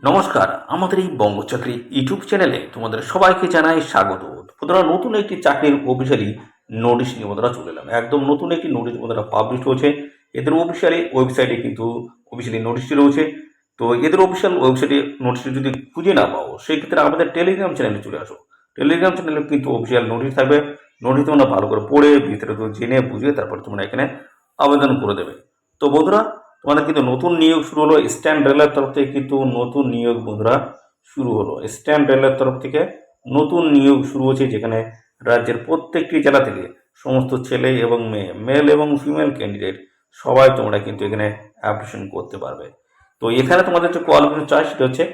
নমস্কার, আমাদের এই বঙ্গচাকরি ইউটিউব চ্যানেলে তোমাদের সবাইকে জানাই স্বাগত। বন্ধুরা, নতুন একটি চাকরির অফিসিয়ালি নোটিশ নিয়ে বন্ধুরা চলে এলাম। একদম নতুন একটি নোটিশ বন্ধুরা পাবলিশ হয়েছে। এদের অফিসিয়ালি ওয়েবসাইটে কিন্তু অফিসিয়ালি নোটিশটি রয়েছে। তো এদের অফিসিয়াল ওয়েবসাইটে নোটিশটি যদি খুঁজে না পাও, সেই ক্ষেত্রে আমাদের টেলিগ্রাম চ্যানেলে চলে আসো। টেলিগ্রাম চ্যানেলে কিন্তু অফিসিয়াল নোটিশ থাকবে। নোটিশ তোমরা ভালো করে পড়ে বিস্তারিত জেনে বুঝে তারপর তোমরা এখানে আবেদন করে দেবে। তো বন্ধুরা, তোমাদের কিন্তু নতুন নিয়োগ শুরু হলো। ইস্টার্ন রেলের তরফ থেকে কিন্তু নতুন নিয়োগ বন্ধুরা শুরু হলো। ইস্টার্ন রেলের তরফ থেকে নতুন নিয়োগ শুরু হচ্ছে, যেখানে রাজ্যের প্রত্যেকটি জেলা থেকে সমস্ত ছেলে এবং মেয়ে, মেল এবং ফিমেল ক্যান্ডিডেট সবাই তোমরা কিন্তু এখানে অ্যাপ্লিকেশন করতে পারবে। তো এখানে তোমাদের যে কোয়ালিফিকেশন চাই সেটা হচ্ছে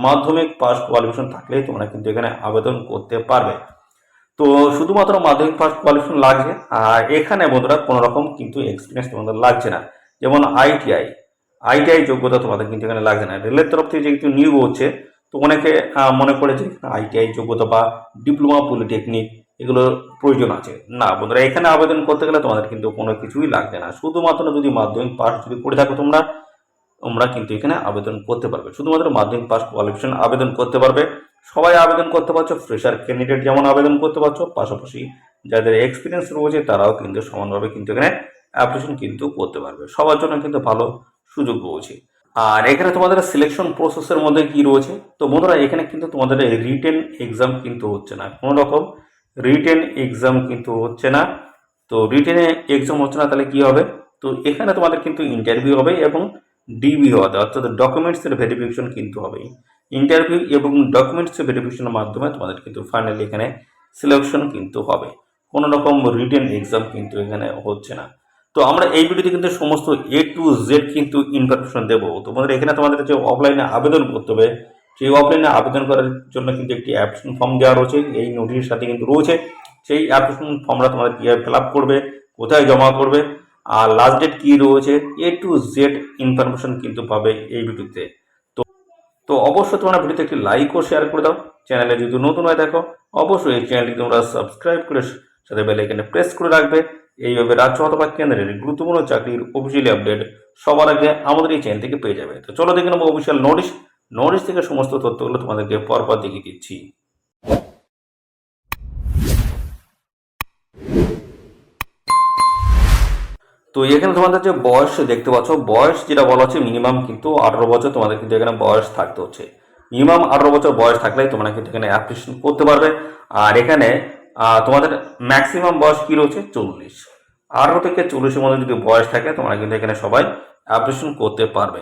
মাধ্যমিক পাস কোয়ালিফিকেশন থাকলেই তোমরা কিন্তু এখানে আবেদন করতে পারবে। তো শুধুমাত্র মাধ্যমিক পাস কোয়ালিফিকেশন লাগছে, আর এখানে বন্ধুরা কোনো রকম কিন্তু এক্সপিরিয়েন্স তোমাদের লাগছে না। যেমন আইটিআই যোগ্যতা তোমাদের কিন্তু এখানে লাগছে না। রেলের তরফ থেকে যেহেতু নিয়োগ হচ্ছে, তো অনেকে মনে করে যে আইটিআই যোগ্যতা বা ডিপ্লোমা পলিটেকনিক এগুলোর প্রয়োজন আছে। না বন্ধুরা, এখানে আবেদন করতে গেলে তোমাদের কিন্তু কোনো কিছুই লাগছে না। শুধুমাত্র যদি মাধ্যমিক পাস যদি করে থাকো তোমরা তোমরা কিন্তু এখানে আবেদন করতে পারবে। শুধুমাত্র মাধ্যমিক পাস কোয়ালিফিকেশন আবেদন করতে পারবে। সবাই আবেদন করতে পারছো। ফ্রেশার ক্যান্ডিডেট যেমন আবেদন করতে পারছো, পাশাপাশি যাদের এক্সপিরিয়েন্স রয়েছে তারাও কিন্তু সমানভাবে কিন্তু এখানে অ্যাপ্লিকেশন কিন্তু করতে পারবে। সবার জন্য কিন্তু ভালো সুযোগ রয়েছে। আর এখানে তোমাদের সিলেকশন প্রসেসের মধ্যে কি রয়েছে, তো বন্ধুরা এখানে কিন্তু তোমাদের রিটেন এক্সাম কিন্তু হচ্ছে না। কোনো রকম রিটেন এক্সাম কিন্তু হচ্ছে না। তো রিটেন এক্সাম হচ্ছে না, তাহলে কি হবে? তো এখানে তোমাদের কিন্তু ইন্টারভিউ হবে এবং ডিবি হবে, অর্থাৎ ডকুমেন্টসের ভেরিফিকেশন কিন্তু হবে। ইন্টারভিউ এবং ডকুমেন্টস ভেরিফিকেশনের মাধ্যমে তোমাদের কিন্তু ফাইনালি এখানে সিলেকশন কিন্তু হবে। কোনো রকম রিটেন এক্সাম কিন্তু এখানে হচ্ছে না। তো আমরা এই ভিডিওতে কিন্তু সমস্ত এ টু জেড কিন্তু ইনফরমেশন দেবো। তোমাদের এখানে তোমাদের যে অফলাইনে আবেদন করতে হবে, সেই অফলাইনে আবেদন করার জন্য কিন্তু একটি অ্যাপ্লিকেশন ফর্ম দেওয়া রয়েছে, এই নোটিশের সাথে কিন্তু রয়েছে। সেই অ্যাপ্লিকেশন ফর্মটা তোমাদের কীভাবে ফিল আপ করবে, কোথায় জমা করবে, আর লাস্ট ডেট কী রয়েছে, এ টু জেড ইনফরমেশন কিন্তু পাবে এই ভিডিওতে। তো তো অবশ্যই তোমরা ভিডিওতে একটি লাইক ও শেয়ার করে দাও। চ্যানেলে যদি নতুন হয়ে দেখো, অবশ্যই এই চ্যানেলটি তোমরা সাবস্ক্রাইব করে সাথে বেল আইকনে প্রেস করে রাখবে। এইভাবে রাজ্য অথবা কেন্দ্রের গুরুত্বপূর্ণ চাকরির অফিসিয়ালি আপডেট সবার আগে আমাদের এই চ্যানেল থেকে পেয়ে যাবে। তো চলো দেখে নেবো অফিসিয়াল নোটিশ থেকে সমস্ত তথ্যগুলো তোমাদেরকে পরপর দেখিয়ে দিচ্ছি। তো এখানে তোমাদের যে বয়স দেখতে পাচ্ছ, বয়স যেটা বলা হচ্ছে মিনিমাম কিন্তু 18 বছর তোমাদের কিন্তু এখানে বয়স থাকতে হচ্ছে। মিনিমাম 18 বছর বয়স থাকলে তোমরা কিন্তু এখানে অ্যাপ্লিকেশন করতে পারবে। আর এখানে তোমাদের ম্যাক্সিমাম বয়স কি রয়েছে? 40। 18 থেকে 40-এর মধ্যে যদি বয়স থাকে তোমরা কিন্তু এখানে সবাই অ্যাপ্লিকেশন করতে পারবে।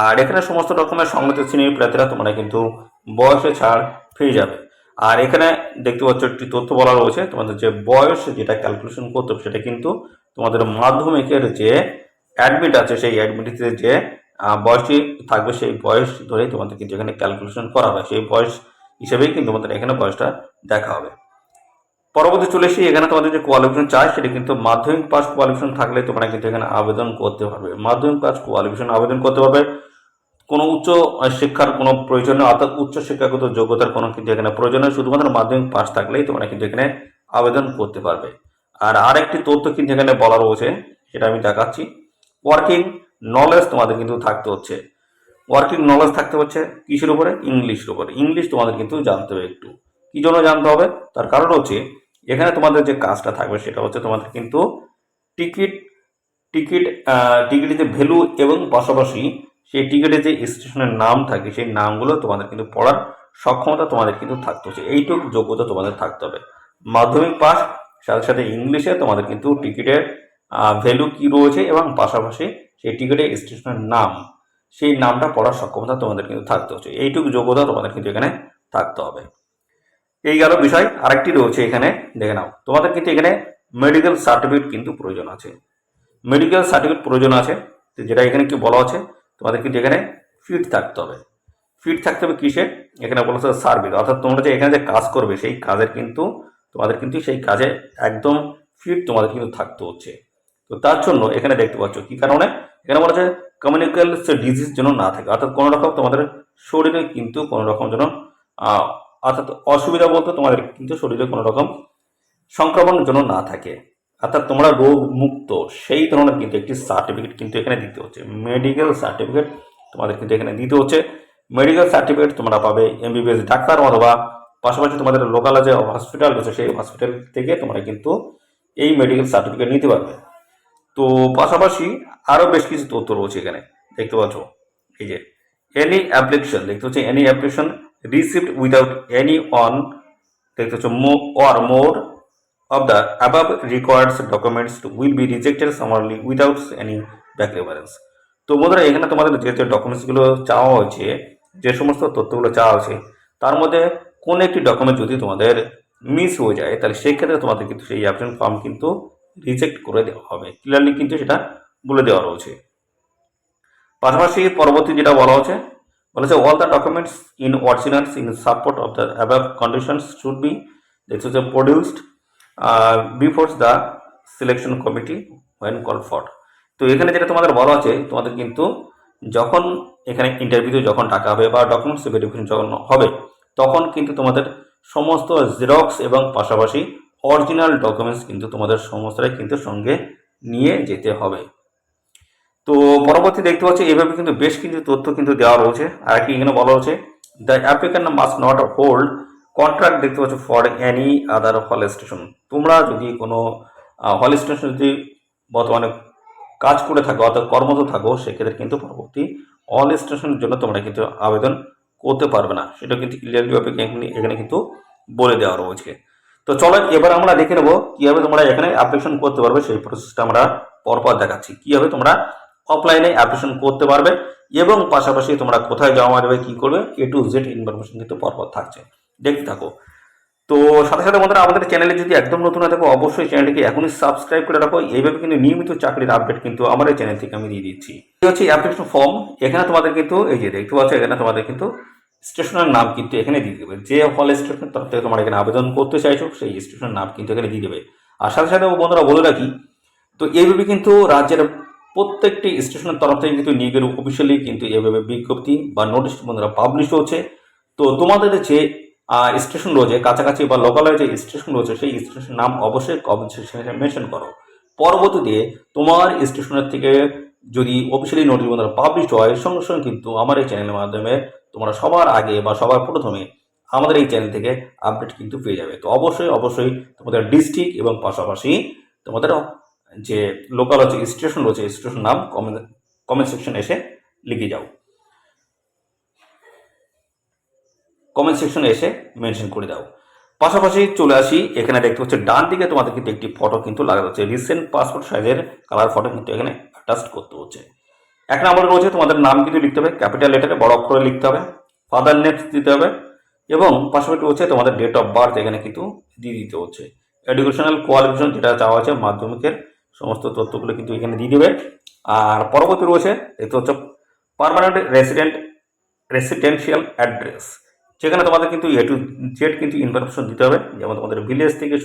আর এখানে সমস্ত রকমের সংগঠিত শ্রেণীর প্রার্থীরা তোমরা কিন্তু বয়সে ছাড় পেয়ে যাবে। আর এখানে দেখতে পাচ্ছ একটি তথ্য বলা রয়েছে, তোমাদের যে বয়স যেটা ক্যালকুলেশন করতে হবে সেটা কিন্তু তোমাদের মাধ্যমিকের যে অ্যাডমিট আছে সেই অ্যাডমিটে যে বয়সটি থাকবে সেই বয়স ধরেই তোমাদের কিন্তু এখানে ক্যালকুলেশন করা হবে। সেই বয়স হিসেবেই কিন্তু তোমাদের এখানে বয়সটা দেখা হবে। পরবর্তী চলে এসে এখানে তোমাদের যে কোয়ালিফিকেশন চাই সেটা কিন্তু মাধ্যমিক পাস কোয়ালিফিকেশন থাকলে তোমরা কিন্তু এখানে আবেদন করতে পারবে। মাধ্যমিক পাস কোয়ালিফিকেশন আবেদন করতে পারবে। কোনো উচ্চ শিক্ষার কোনো প্রয়োজন নেই, অর্থাৎ উচ্চ শিক্ষাগত যোগ্যতার কোনো কিন্তু এখানে প্রয়োজন নেই। শুধুমাত্র মাধ্যমিক পাস থাকলেই তোমরা কিন্তু এখানে আবেদন করতে পারবে। আর আরেকটি তথ্য কিন্তু এখানে বলা রয়েছে, সেটা আমি দেখাচ্ছি। ওয়ার্কিং নলেজ তোমাদের কিন্তু থাকতে হচ্ছে। ওয়ার্কিং নলেজ থাকতে হচ্ছে কিসের উপরে? ইংলিশের উপরে। ইংলিশ তোমাদের কিন্তু জানতে হবে একটু। কি জন্য জানতে হবে? তার কারণ হচ্ছে এখানে তোমাদের যে কাজটা থাকবে সেটা হচ্ছে তোমাদের কিন্তু টিকিট টিকিট টিকিটের যে ভ্যালু এবং পাশাপাশি সেই টিকিটের যে স্টেশনের নাম থাকে সেই নামগুলো তোমাদের কিন্তু পড়ার সক্ষমতা তোমাদের কিন্তু থাকতে হচ্ছে। এইটুকু যোগ্যতা তোমাদের থাকতে হবে। মাধ্যমিক পাস সাথে সাথে ইংলিশে তোমাদের কিন্তু টিকিটের ভ্যালু কি রয়েছে এবং পাশাপাশি সেই টিকিটের স্টেশনের নাম, সেই নামটা পড়ার সক্ষমতা তোমাদের কিন্তু থাকতে হচ্ছে। এইটুকু যোগ্যতা তোমাদের কিন্তু এখানে থাকতে হবে। এই গেল বিষয়। আরেকটি রয়েছে এখানে, দেখে নাও। তোমাদের কিন্তু এখানে মেডিকেল সার্টিফিকেট কিন্তু প্রয়োজন আছে। মেডিকেল সার্টিফিকেট প্রয়োজন আছে, তো যেটা এখানে কি বলা আছে, তোমাদের কিন্তু এখানে ফিট থাকতে হবে। ফিট থাকতে হবে কিসে? এখানে বলা হচ্ছে সার্ভিস, অর্থাৎ তোমরা যে এখানে যে কাজ করবে সেই কাজের কিন্তু তোমাদের কিন্তু সেই কাজে একদম ফিট তোমাদের কিন্তু থাকতে হচ্ছে। তো তার জন্য এখানে দেখতে পাচ্ছ কি কারণে এখানে বলা হচ্ছে কমিউনিক্যাল ডিজিজ যেন না থাকে, অর্থাৎ কোনো রকম তোমাদের শরীরে কিন্তু কোনো রকম যেন অর্থাৎ অসুবিধা বলতে তোমাদের কিন্তু শরীরে কোনো রকম সংক্রমণ যেন না থাকে, অর্থাৎ তোমরা রোগ মুক্ত, সেই ধরনের কিন্তু একটি সার্টিফিকেট কিন্তু এখানে দিতে হচ্ছে। মেডিকেল সার্টিফিকেট তোমাদের কিন্তু এখানে দিতে হচ্ছে। মেডিকেল সার্টিফিকেট তোমরা পাবে এমবিবিএস ডাক্তার, অথবা পাশাপাশি তোমাদের লোকাল যে হসপিটাল রয়েছে সেই হসপিটাল থেকে তোমরা কিন্তু এই মেডিকেল সার্টিফিকেট নিতে পারবে। তো পাশাপাশি আরও বেশ কিছু তথ্য রয়েছে এখানে, দেখতে পাচ্ছ এই যে এনি অ্যাপ্লিকেশন, দেখতে হচ্ছে any application received without any on, দেখতে হচ্ছে or more of the above required documents will be rejected summarily without any back reference। তো বন্ধুরা এখানে তোমাদের যে যে ডকুমেন্টসগুলো চাওয়া হয়েছে, যে সমস্ত তথ্যগুলো চাওয়া হয়েছে, তার মধ্যে কোন একটি ডকুমেন্ট যদি তোমাদের মিস হয়ে যায় তাহলে সেই ক্ষেত্রে তোমাদের কিন্তু সেই অ্যাপ্লিকেশন ফর্ম কিন্তু রিজেক্ট করে দেওয়া হবে, ক্লিয়ারলি কিন্তু সেটা বলে দেওয়া রয়েছে। পাশাপাশি পরবর্তী যেটা বলেছে all the documents in originals in support of the above conditions should be produced before the selection committee when call for. তো এখানে যেটা তোমাদের বলা আছে, তোমাদের কিন্তু যখন এখানে ইন্টারভিউতে যখন ডাকা হবে বা ডকুমেন্টস ভেরিফিকেশন যখন হবে, তখন কিন্তু তোমাদের সমস্ত জেরক্স এবং পাশাপাশি অরিজিনাল ডকুমেন্টস কিন্তু তোমাদের সমস্তটাই কিন্তু সঙ্গে নিয়ে যেতে হবে। তো পরবর্তী দেখতে পাচ্ছি এভাবে কিন্তু বেশ কিছু তথ্য কিন্তু দেওয়া রয়েছে। আর কি এখানে বলা হচ্ছে the applicant must not hold contract, দেখতে পাচ্ছ ফর এনি আদার হল স্টেশন। তোমরা যদি কোনো হল স্টেশন যদি বর্তমানে কাজ করে থাকো অর্থাৎ কর্মরত থাকো, সেক্ষেত্রে কিন্তু পরবর্তী হল স্টেশনের জন্য তোমরা কিন্তু আবেদন করতে পারবে না, সেটা কিন্তু ক্লিয়ারলি ভাবে এখানে কিন্তু বলে দেওয়া রয়েছে। তো চলো এবার আমরা দেখে নেবো কিভাবে তোমরা এখানে অ্যাপ্লিকেশন করতে পারবে, সেই প্রসেসটা আমরা পরপর দেখাচ্ছি। কিভাবে তোমরা অফলাইনে অ্যাপ্লিকেশন করতে পারবে এবং পাশাপাশি তোমরা কোথায় জমা দেবে, কি করবে, A to Z ইনফরমেশন কিন্তু পরপর থাকছে, দেখতে থাকো। তো সাথে সাথে বন্ধুরা আমাদের চ্যানেলে যদি একদম নতুন হয়ে থাকো অবশ্যই চ্যানেলটিকে এখনই সাবস্ক্রাইব করে রাখো। এইভাবে কিন্তু নিয়মিত চাকরির আপডেট কিন্তু আমার এই চ্যানেল থেকে আমি দিয়ে দিচ্ছি। এই হচ্ছে অ্যাপ্লিকেশন ফর্ম। এখানে তোমাদের কিন্তু এই যে দেখতে পাচ্ছ, এখানে তোমাদের কিন্তু স্টেশনের নাম কিন্তু এখানে দিয়ে দেবে, যে হল স্টেশনের তরফ থেকে তোমরা এখানে আবেদন করতে চাইছো সেই স্টেশনের নাম কিন্তু এখানে দিয়ে দেবে। আর সাথে সাথে বন্ধুরা বলে রাখি, তো এইভাবে কিন্তু রাজ্যের প্রত্যেকটি স্টেশনের তরফ থেকে কিন্তু নিয়োগের অফিসিয়ালি কিন্তু এভাবে বিজ্ঞপ্তি বা নোটিশ বন্ধুরা পাবলিশ হচ্ছে। তো তোমাদের যে স্টেশন রয়েছে কাছাকাছি বা লোকালয়ে যে স্টেশন রয়েছে সেই স্টেশনের নাম অবশ্যই কমেন্ট সেকশনে মেনশন করো। পরবর্তীতে তোমার স্টেশনের থেকে যদি অফিসিয়ালি নোটিশ বন্ধুরা পাবলিশ হয়, সঙ্গে সঙ্গে কিন্তু আমার এই চ্যানেলের মাধ্যমে তোমরা সবার আগে বা সবার প্রথমে আমাদের এই চ্যানেল থেকে আপডেট কিন্তু পেয়ে যাবে। তো অবশ্যই অবশ্যই তোমাদের ডিস্ট্রিক্ট এবং পাশাপাশি তোমাদের যে লোকাল হচ্ছে স্টেশন রয়েছে স্টেশন নাম কমেন্ট সেকশনে এসে লিখে যাও, কমেন্ট সেকশনে এসে মেনশন করে দাও। পাশাপাশি চলে আসি, এখানে দেখতে হচ্ছে ডান দিকে তোমাদের কিন্তু একটি ফটো কিন্তু লাগাতে হচ্ছে, রিসেন্ট পাসপোর্ট সাইজের কালার ফটো কিন্তু এখানে অ্যাটাচ করতে হচ্ছে। এক নম্বরে রয়েছে তোমাদের নাম কিন্তু লিখতে হবে, ক্যাপিটাল লেটারে বড় অক্ষরে লিখতে হবে, ফাদার নেম দিতে হবে এবং পাশাপাশি হচ্ছে তোমাদের ডেট অফ বার্থ এখানে কিন্তু দিয়ে দিতে হচ্ছে। এডুকেশনাল কোয়ালিফিকেশন যেটা চাওয়া আছে মাধ্যমিকের সমস্ত তথ্যগুলো কিন্তু এখানে দিয়ে দেবে। আর পরবর্তী রয়েছে দেখতে হচ্ছে পার্মানেন্ট রেসিডেন্সিয়াল অ্যাড্রেস, সেখানে তোমাদের কিন্তু A to Z কিন্তু ইনফরমেশন দিতে হবে, যেমন তোমাদের ভিলেজ থেকে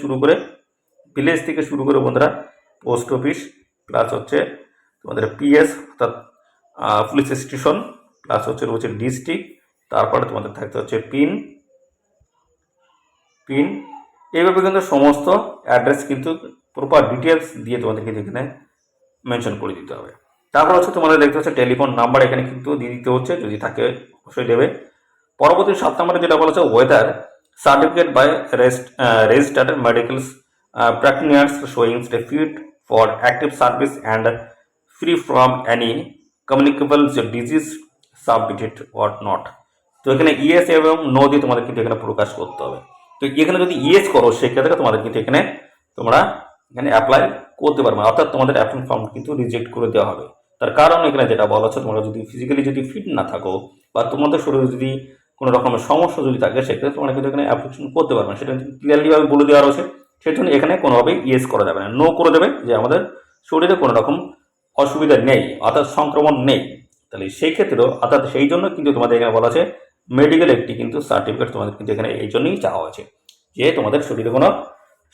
শুরু করে বন্ধুরা পোস্ট অফিস, প্লাস হচ্ছে তোমাদের PS অর্থাৎ পুলিশ স্টেশন, প্লাস হচ্ছে রয়েছে ডিস্ট্রিক্ট, তারপরে তোমাদের থাকতে হচ্ছে পিন, এইভাবে কিন্তু সমস্ত অ্যাড্রেস কিন্তু প্রপার ডিটেলস দিয়ে তোমাদের কিন্তু এখানে মেনশন করে দিতে হবে। তারপর হচ্ছে তোমাদের দেখতে হচ্ছে টেলিফোন নাম্বার এখানে কিন্তু দিয়ে দিতে হচ্ছে, যদি থাকে অবশ্যই দেবে। পরবর্তী 7 নম্বরে যেটা বলেছে whether certificate by registered medical practitioners showing fit for active service and free from any communicable disease submitted or not. তো এখানে ইয়েস এবং নো দিয়ে তোমাদের কিন্তু এখানে প্রকাশ করতে হবে। তো এখানে যদি ইয়েস করো সেক্ষেত্রে তোমাদের কিন্তু তোমরা এখানে অ্যাপ্লাই করতে পারবে, অর্থাৎ তোমাদের অ্যাপ্লিকেশন ফর্ম কিন্তু রিজেক্ট করে দেওয়া হবে। তার কারণ এখানে যেটা বলা হচ্ছে, তোমরা যদি ফিজিক্যালি যদি ফিট না থাকো বা তোমাদের শরীরে যদি কোনো রকমের সমস্যা যদি থাকে সেক্ষেত্রে তোমরা কিন্তু এখানে অ্যাপ্লিকেশন করতে পারবে না, সেটা ক্লিয়ারলিভাবে বলে দেওয়া রয়েছে। সেই জন্য এখানে কোনোভাবেই ইয়েস করা যাবে না, নো করে দেবে যে আমাদের শরীরে কোনো রকম অসুবিধা নেই অর্থাৎ সংক্রমণ নেই। তাহলে সেই ক্ষেত্রেও অর্থাৎ সেই জন্য কিন্তু তোমাদের এখানে বলা আছে মেডিকেল একটি কিন্তু সার্টিফিকেট তোমাদের কিন্তু এখানে এই জন্যই চাওয়া হয়েছে যে তোমাদের শরীরে কোনো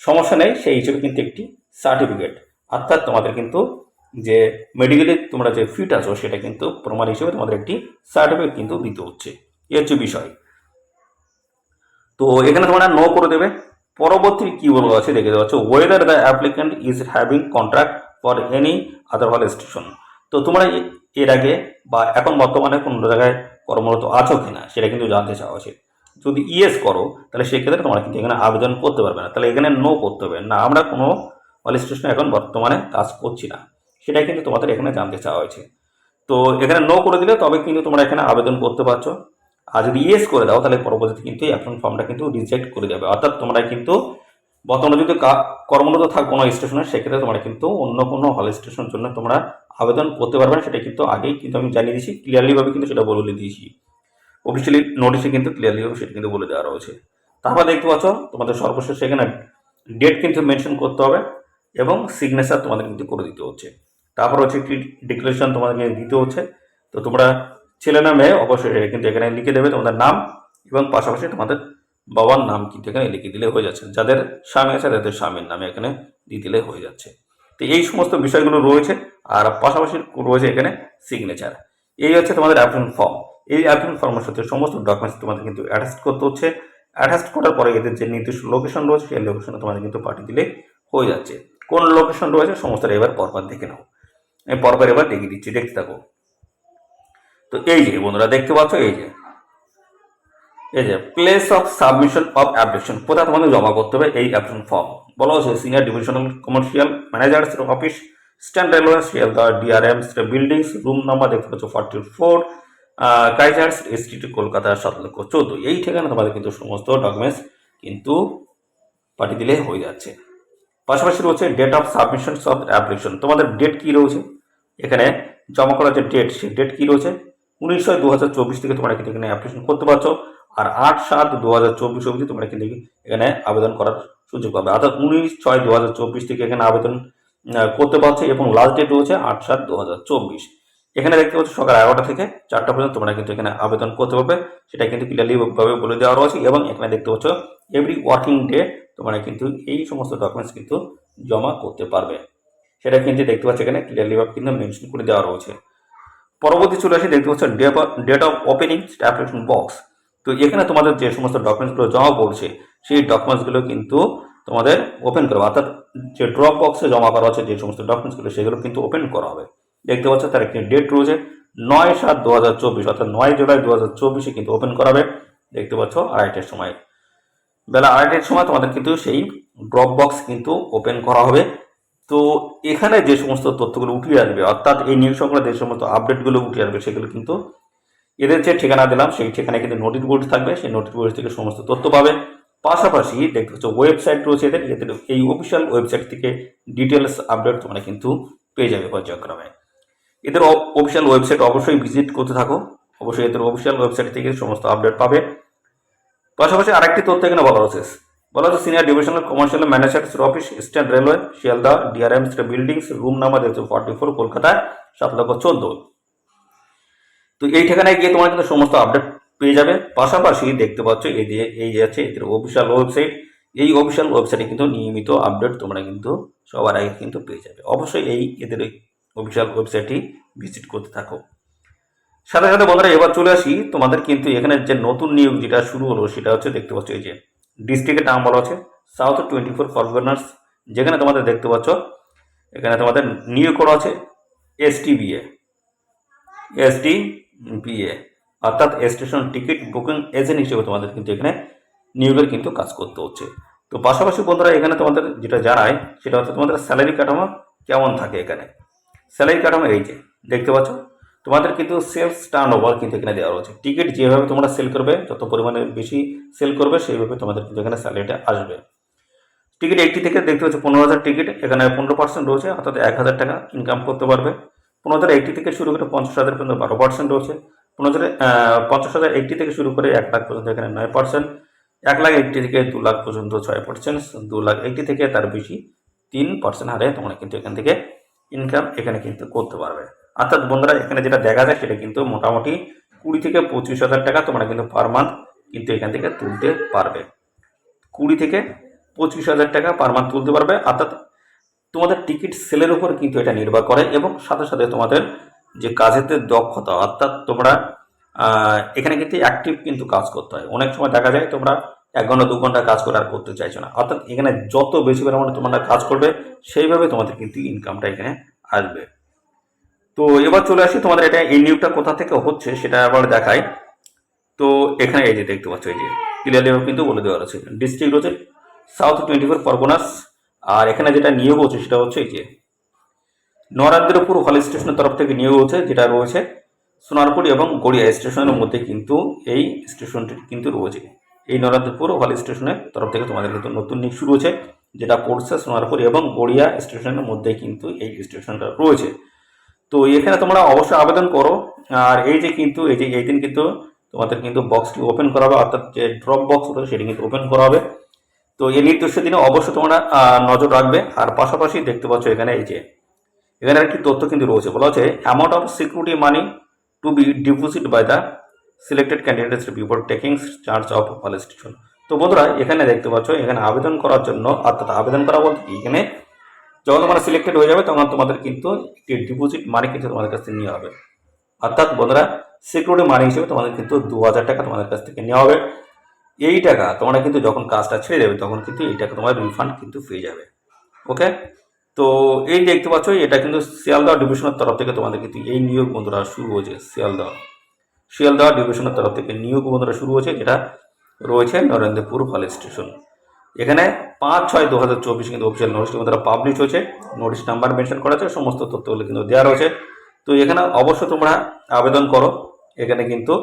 সমস্যা নেই, সেই হিসেবে কিন্তু একটি সার্টিফিকেট, অর্থাৎ তোমাদের কিন্তু যে মেডিকেলে তোমরা যে ফিট আছো সেটা কিন্তু প্রমাণ হিসেবে তোমাদের একটি সার্টিফিকেট কিন্তু দিতে হচ্ছে, এই হচ্ছে বিষয়। তো এখানে তোমরা নো করে দেবে। পরবর্তী কি বলা আছে দেখে দেওয়া হচ্ছে whether the applicant is having contract for any other হল স্টেশন। তো তোমরা এর আগে বা এখন বর্তমানে কোনো জায়গায় কর্মরত আছো কিনা সেটা কিন্তু জানতে চাওয়া উচিত। যদি ইয়েস করো তাহলে সেক্ষেত্রে তোমরা কিন্তু এখানে আবেদন করতে পারবে না, তাহলে এখানে নো করতে হবে না, আমরা কোনো পুলিশ স্টেশনে এখন বর্তমানে কাজ করছি না, সেটাই কিন্তু তোমাদের এখানে জানতে চাওয়া হয়েছে। তো এখানে নো করে দিলে তবে কিন্তু তোমরা এখানে আবেদন করতে পারছো। আর যদি ইয়েস করে দাও তাহলে পরবর্তীতে কিন্তু এই অ্যাপ্লিকেশন ফর্মটা কিন্তু রিজেক্ট করে দেবে। অর্থাৎ তোমরা কিন্তু বর্তমানে যদি কর্মরত থাকো কোনো স্টেশনে, সেক্ষেত্রে তোমরা কিন্তু অন্য কোনো হল স্টেশনের জন্য তোমরা আবেদন করতে পারবে না, সেটা কিন্তু আগেই কিন্তু আমি জানিয়ে দিয়েছি, ক্লিয়ারলিভাবে কিন্তু সেটা বলে দিয়েছি, অফিসিয়ালি নোটিশে কিন্তু ক্লিয়ারলিভাবে সেটা কিন্তু বলে দেওয়া রয়েছে। তারপর দেখতে পাচ্ছ তোমাদের সর্বশেষ সেখানে ডেট কিন্তু মেনশন করতে হবে এবং সিগনেচার তোমাদের কিন্তু করে দিতে হচ্ছে। তারপর হচ্ছে একটি ডিক্লারেশন তোমাদেরকে দিতে হচ্ছে। তো তোমরা ছেলে না মেয়ে অবশ্যই কিন্তু এখানে লিখে দেবে তোমাদের নাম এবং পাশাপাশি তোমাদের বাবার নাম কিন্তু এখানে লিখে দিলে হয়ে যাচ্ছে। যাদের স্বামী আছে তাদের স্বামীর নামে এখানে দিয়ে দিলে হয়ে যাচ্ছে। তো এই সমস্ত বিষয়গুলো রয়েছে, আর পাশাপাশি রয়েছে এখানে সিগনেচার। এই হচ্ছে তোমাদের অ্যাপ্লিকেশন ফর্ম। এই অ্যাপ্লিকেশন ফর্মের সাথে সমস্ত ডকুমেন্টস তোমাদের কিন্তু অ্যাটাচ করতে হচ্ছে। অ্যাটাচ করার পরে এদের যে নির্দিষ্ট লোকেশন রয়েছে সেই লোকেশনে তোমাদের কিন্তু পাঠিয়ে দিলে হয়ে যাচ্ছে। কোন লোকেশন রয়েছে সমস্ত এবার পরপর দেখে নাও, আমি পরপর এবার দেখিয়ে দিচ্ছি, দেখতে থাকো। তো এই যে বন্ধুরা দেখতে পাচ্ছ, এই যে place of submission of application, কোথায় তোমাদের জমা করতে হবে এই অ্যাপ্লিকেশন ফর্ম। বলা হচ্ছে senior divisional commercial managers office, stand railway, Sealdah DRM buildings, room number দেখতে পাচ্ছ 44, কাইজার স্ট্রিট, কলকাতা 7,14,। এই ঠিকানা তোমাদের কিন্তু সমস্ত ডকুমেন্টস কিন্তু পাঠিয়ে দিলে হয়ে যাচ্ছে। পাশাপাশি রয়েছে date of submission of application, তোমাদের ডেট কী রয়েছে এখানে জমা করার যে ডেট, সেই ডেট কী রয়েছে 19/6/2024 থেকে তোমরা কিন্তু এখানে অ্যাপ্লিকেশন করতে পারছো। আর 8/7/2024 অবধি তোমরা কিন্তু এখানে আবেদন করার সুযোগ পাবে। অর্থাৎ 19/6/2024 থেকে এখানে আবেদন করতে পারছো এবং লাস্ট ডেট রয়েছে 8/7/2024। এখানে দেখতে পাচ্ছ সকাল 11টা থেকে 4টা পর্যন্ত তোমরা কিন্তু এখানে আবেদন করতে পারবে, সেটা কিন্তু ক্লিয়ারলিভাবে বলে দেওয়া রয়েছে। এবং এখানে দেখতে পাচ্ছ এভরি ওয়ার্কিং ডে তোমরা কিন্তু এই সমস্ত ডকুমেন্টস কিন্তু জমা করতে পারবে, সেটা কিন্তু দেখতে পাচ্ছ এখানে ক্লিয়ারলিভাবে কিন্তু মেনশন করে দেওয়া রয়েছে। পরবর্তী চলে আসি, দেখতে পাচ্ছ date of opening application box. তো এখানে তোমাদের যে সমস্ত ডকুমেন্টসগুলো জমা পড়ছে সেই ডকুমেন্টসগুলো কিন্তু তোমাদের ওপেন করবে, অর্থাৎ যে ড্রপ বক্সে জমা করা হচ্ছে যে সমস্ত ডকুমেন্টসগুলো সেগুলো কিন্তু ওপেন করা হবে। দেখতে পাচ্ছ তার একটি ডেট রয়েছে 9/7/2024, অর্থাৎ 9 জুলাই 2024 কিন্তু ওপেন করাবে। দেখতে পাচ্ছ 2:30টার সময়, বেলা 2:30টার সময় তোমাদের কিন্তু সেই ড্রপ বক্স কিন্তু ওপেন করা হবে। তো এখানে যে সমস্ত তথ্যগুলো উঠে আসবে, অর্থাৎ এই নিউজ সংক্রান্ত যে সমস্ত আপডেটগুলো উঠে আসবে, সেগুলো কিন্তু এদের যে ঠিকানা দিলাম সেই ঠিকানায় কিন্তু নোটিশ বোর্ড থাকবে, সেই নোটিশ বোর্ড থেকে সমস্ত তথ্য পাবে। পাশাপাশি দেখতে পাচ্ছ ওয়েবসাইট রয়েছে এদের এই অফিসিয়াল ওয়েবসাইট থেকে ডিটেলস আপডেট তোমরা কিন্তু পেয়ে যাবে পর্যায়ক্রমে। এদের অফিসিয়াল ওয়েবসাইট অবশ্যই ভিজিট করতে থাকো, অবশ্যই এদের অফিসিয়াল ওয়েবসাইট থেকে সমস্ত আপডেট পাবে। পাশাপাশি আরেকটি তথ্য এখানে বলা হচ্ছে senior divisional commercial managers office, eastern railway, Sealdah DRM buildings, room number 44, কলকাতায় 7,14,। তো এই ঠিকানায় গিয়ে তোমার কিন্তু সমস্ত আপডেট পেয়ে যাবে। পাশাপাশি দেখতে পাচ্ছ এই যে আছে এদের অফিসিয়াল ওয়েবসাইট, এই অফিসিয়াল ওয়েবসাইটে কিন্তু নিয়মিত আপডেট তোমরা কিন্তু সবার আগে কিন্তু পেয়ে যাবে। অবশ্যই এদের অফিসিয়াল ওয়েবসাইটটি ভিজিট করতে থাকো। সাথে সাথে বন্ধুরা এবার চলে আসি তোমাদের কিন্তু এখানে যে নতুন নিয়োগ যেটা শুরু হলো সেটা হচ্ছে দেখতে পাচ্ছ এই যে ডিস্ট্রিক্টের নাম বলা আছে সাউথ 24 ফরগনার্স, যেখানে তোমাদের দেখতে পাচ্ছ এখানে তোমাদের নিয়োগ করা আছে এসটিবিএ, অর্থাৎ স্টেশন টিকিট বুকিং এজেন্ট হিসেবে তোমাদের কিন্তু এখানে নিয়োগের কিন্তু কাজ করতে হচ্ছে। তো পাশাপাশি বন্ধুরা এখানে তোমাদের যেটা জানায় সেটা হচ্ছে তোমাদের স্যালারি কাঠামো কেমন থাকে। এখানে স্যালারি কাঠামো এই যে দেখতে পাচ্ছ তোমাদের কিন্তু সেলস টার্ন ওভার কিন্তু এখানে দেওয়া রয়েছে। টিকিট যেভাবে তোমরা সেল করবে, যত পরিমাণে বেশি সেল করবে সেইভাবে তোমাদের কিন্তু এখানে স্যালারিটা আসবে। টিকিট 80 থেকে দেখতে পাচ্ছ 15,000 টিকিট, এখানে 15% রয়েছে, অর্থাৎ 1,000 টাকা ইনকাম করতে পারবে। 15,080 থেকে শুরু করে 50,000 পর্যন্ত 12% রয়েছে। 50,080 থেকে শুরু করে 1 লাখ পর্যন্ত এখানে 9%, 1,80,000 থেকে 2 লাখ পর্যন্ত 6%, 2,80,000 থেকে তার বেশি 3% হারে তোমরা কিন্তু এখান থেকে ইনকাম এখানে কিন্তু করতে পারবে। অর্থাৎ বন্ধুরা এখানে যেটা দেখা যায় সেটা কিন্তু মোটামুটি 20 থেকে 25,000 টাকা তোমরা কিন্তু পার মান্থ কিন্তু এখান থেকে তুলতে পারবে। 20 থেকে 25,000 টাকা পার মান্থ তুলতে পারবে। অর্থাৎ তোমাদের টিকিট সেলের উপর কিন্তু এটা নির্ভর করে এবং সাথে সাথে তোমাদের যে কাজের দক্ষতা, অর্থাৎ তোমরা এখানে কিন্তু অ্যাক্টিভ কিন্তু কাজ করতে হয়। অনেক সময় দেখা যায় তোমরা 1 ঘন্টা 2 ঘন্টা কাজ করে আর করতে চাইছো না, অর্থাৎ এখানে যত বেশি পরিমাণে তোমরা কাজ করবে সেইভাবে তোমাদের কিন্তু ইনকামটা এখানে আসবে। তো এবার চলে আসি তোমাদের এটা এই নিয়োগটা কোথা থেকে হচ্ছে সেটা আবার দেখায়। তো এখানে এই যে দেখতে পাচ্ছ, এই যে ক্লিয়ারলি কিন্তু বলে দেওয়া আছে ডিস্ট্রিক্ট হচ্ছে সাউথ 24 পরগনাস। আর এখানে যেটা নিয়োগ হচ্ছে সেটা হচ্ছে এই যে নরেন্দ্রপুর হল স্টেশনের তরফ থেকে নিয়োগ হচ্ছে, যেটা রয়েছে সোনারপুর এবং গড়িয়া স্টেশনের মধ্যে কিন্তু এই স্টেশনটি কিন্তু রয়েছে। এই নরেন্দ্রপুর হল স্টেশনের তরফ থেকে তোমাদের কিন্তু নতুন নিয়োগ শুরু হচ্ছে, যেটা পড়ছে সোনারপুর এবং গড়িয়া স্টেশনের মধ্যে কিন্তু এই স্টেশনটা রয়েছে। তো এখানে তোমরা অবশ্যই আবেদন করো। আর এই যে কিন্তু এই দিন কিন্তু তোমাদের কিন্তু বক্সটি ওপেন করা হবে, অর্থাৎ যে ড্রপ বক্স হবে সেটি কিন্তু ওপেন করা হবে। তো এই নির্দিষ্ট দিনে অবশ্যই তোমরা নজর রাখবে। আর পাশাপাশি দেখতে পাচ্ছ এখানে এই যে এখানে একটি তথ্য কিন্তু রয়েছে, বলা হচ্ছে amount of security money to be deposit by the selected candidates before taking charge of hall station. তো বন্ধুরা এখানে দেখতে পাচ্ছ এখানে আবেদন করার জন্য, অর্থাৎ আবেদন করা বলতে কি, এখানে যখন তোমরা সিলেক্টেড হয়ে যাবে তখন তোমাদের কিন্তু একটি ডিপোজিট মানি কিন্তু তোমাদের কাছ থেকে নেওয়া হবে। অর্থাৎ বন্ধুরা সিকিউরিটি মানি হিসেবে তোমাদের কিন্তু 2000 টাকা তোমাদের কাছ থেকে নেওয়া হবে। এই টাকা তোমরা কিন্তু যখন কাজটা ছেড়ে দেবে তখন কিন্তু এই টাকা তোমার রিফান্ড কিন্তু পেয়ে যাবে। ওকে, তো এই দেখতে পাচ্ছ এটা কিন্তু শিয়ালদহ ডিভিশনের তরফ থেকে তোমাদের কিন্তু এই নিয়োগ বন্ধুরা শুরু হয়েছে। শিয়ালদহ ডিভিশনের তরফ থেকে নিয়োগ বন্ধুরা শুরু হয়েছে, যেটা রয়েছে নরেন্দ্রপুর হল স্টেশন। এখানে 5/6/2024 কিন্তু অফিসিয়াল নোটিশটি বন্ধুরা পাবলিশ হয়েছে, নোটিশ নাম্বার মেনশন করা আছে, সমস্ত তথ্যগুলো কিন্তু দেওয়া রয়েছে। তো এখানে অবশ্যই তোমরা আবেদন করো। এখানে কিন্তু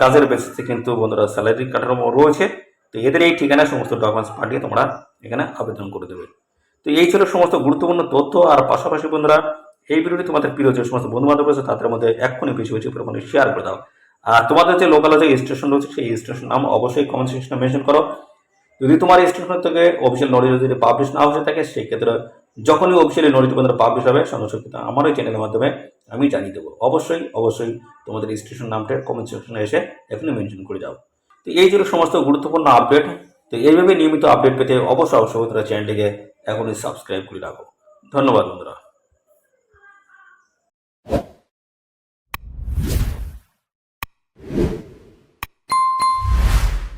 কাজের বেসিসে কিন্তু বন্ধুরা স্যালারি কাঠামো রয়েছে। তো এদের এই ঠিকানায় সমস্ত ডকুমেন্টস পাঠিয়ে তোমরা এখানে আবেদন করে দেবে। তো এই ছিল সমস্ত গুরুত্বপূর্ণ তথ্য। আর পাশাপাশি বন্ধুরা এই ভিডিওটি তোমাদের প্রিয় যে সমস্ত বন্ধু বান্ধব রয়েছে তাদের মধ্যে এক্ষুনি বেশি বেশি পরিমাণে শেয়ার করে দাও। আর তোমাদের যে লোকাল যে স্টেশন রয়েছে সেই স্টেশন নাম অবশ্যই কমেন্ট সেকশনে মেনশন করো। যদি তোমার স্টেশন থেকে অফিসিয়াল নোটিশ যদি পাবলিশ না হয়ে থাকে, সেই ক্ষেত্রে যখনই অফিসিয়ালি নোটিশ বন্ধুরা পাবলিশ হবে সঙ্গে সঙ্গে আমার ওই চ্যানেলের মাধ্যমে আমি জানিয়ে দেবো। অবশ্যই তোমাদের স্টেশন নামটা কমেন্ট সেকশনে এসে এখানে মেনশন করে যাও। তো এই ছিল সমস্ত গুরুত্বপূর্ণ আপডেট। তো এইভাবে নিয়মিত আপডেট পেতে অবশ্যই চ্যানেলটিকে এখনই সাবস্ক্রাইব করে রাখো। ধন্যবাদ বন্ধুরা।